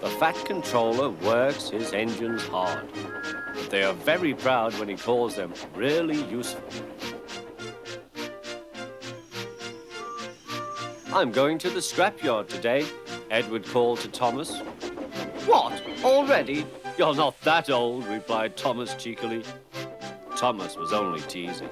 The Fat Controller works his engines hard, but they are very proud when he calls them really useful. I'm going to the scrapyard today, Edward called to Thomas. What? Already? You're not that old, replied Thomas cheekily. Thomas was only teasing.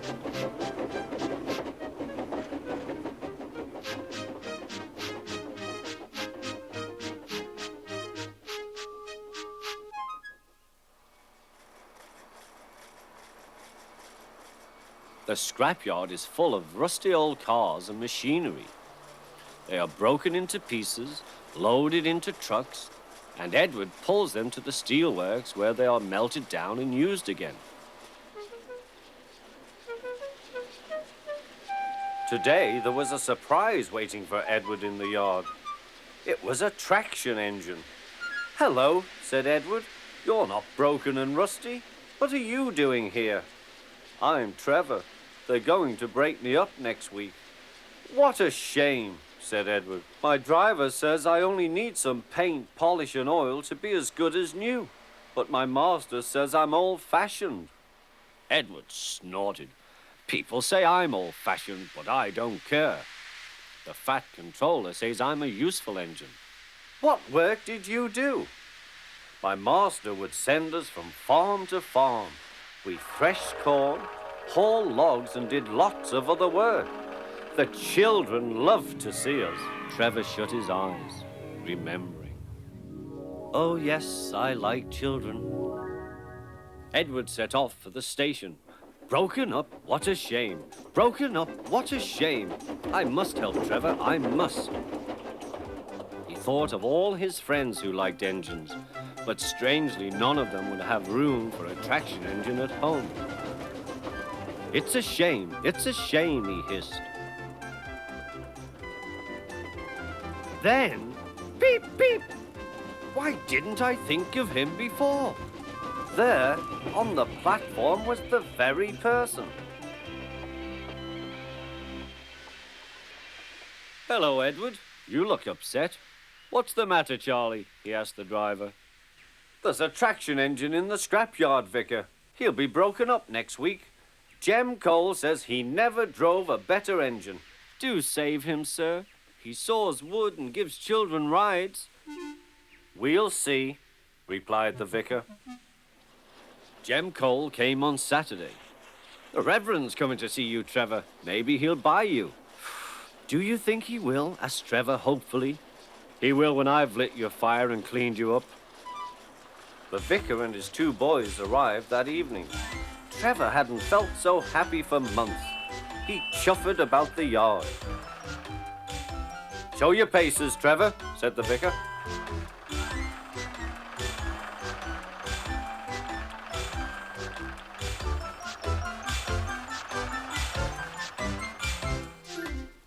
The scrapyard is full of rusty old cars and machinery. They are broken into pieces, loaded into trucks, and Edward pulls them to the steelworks where they are melted down and used again. Today there was a surprise waiting for Edward in the yard. It was a traction engine. Hello, said Edward. You're not broken and rusty. What are you doing here? I'm Trevor. They're going to break me up next week. What a shame, said Edward. My driver says I only need some paint, polish and oil to be as good as new. But my master says I'm old-fashioned. Edward snorted. People say I'm old-fashioned, but I don't care. The Fat Controller says I'm a useful engine. What work did you do? My master would send us from farm to farm. We threshed corn, hauled logs and did lots of other work. The children loved to see us. Trevor shut his eyes, remembering. Oh, yes, I like children. Edward set off for the station. Broken up, what a shame. Broken up, what a shame. I must help Trevor, I must. He thought of all his friends who liked engines, but strangely none of them would have room for a traction engine at home. It's a shame, he hissed. Then, beep, beep. Why didn't I think of him before? There, on the platform, was the very person. Hello, Edward. You look upset. What's the matter, Charlie? He asked the driver. There's a traction engine in the scrapyard, Vicar. He'll be broken up next week. Jem Cole says he never drove a better engine. Do save him, sir. He saws wood and gives children rides. We'll see, replied the vicar. Jem Cole came on Saturday. The Reverend's coming to see you, Trevor. Maybe he'll buy you. Do you think he will? Asked Trevor hopefully. He will when I've lit your fire and cleaned you up. The vicar and his two boys arrived that evening. Trevor hadn't felt so happy for months. He chuffered about the yard. Show your paces, Trevor, said the vicar.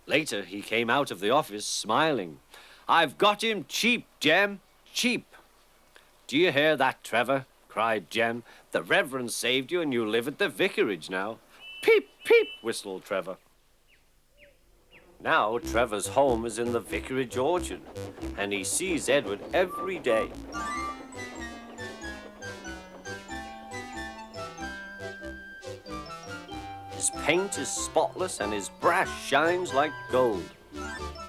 Later, he came out of the office smiling. I've got him cheap, Jem, cheap. Do you hear that, Trevor? Cried Jem. The Reverend saved you and you live at the vicarage now. Peep, peep, whistled Trevor. Now Trevor's home is in the vicarage orchard, and he sees Edward every day. His paint is spotless and his brass shines like gold.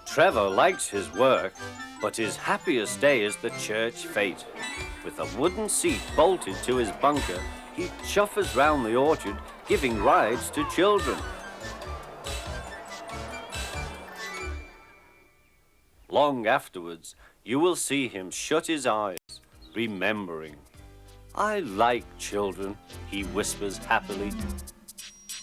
Trevor likes his work, but his happiest day is the church fete. With a wooden seat bolted to his bunker, he chuffers round the orchard, giving rides to children. Long afterwards, you will see him shut his eyes, remembering. I like children, he whispers happily.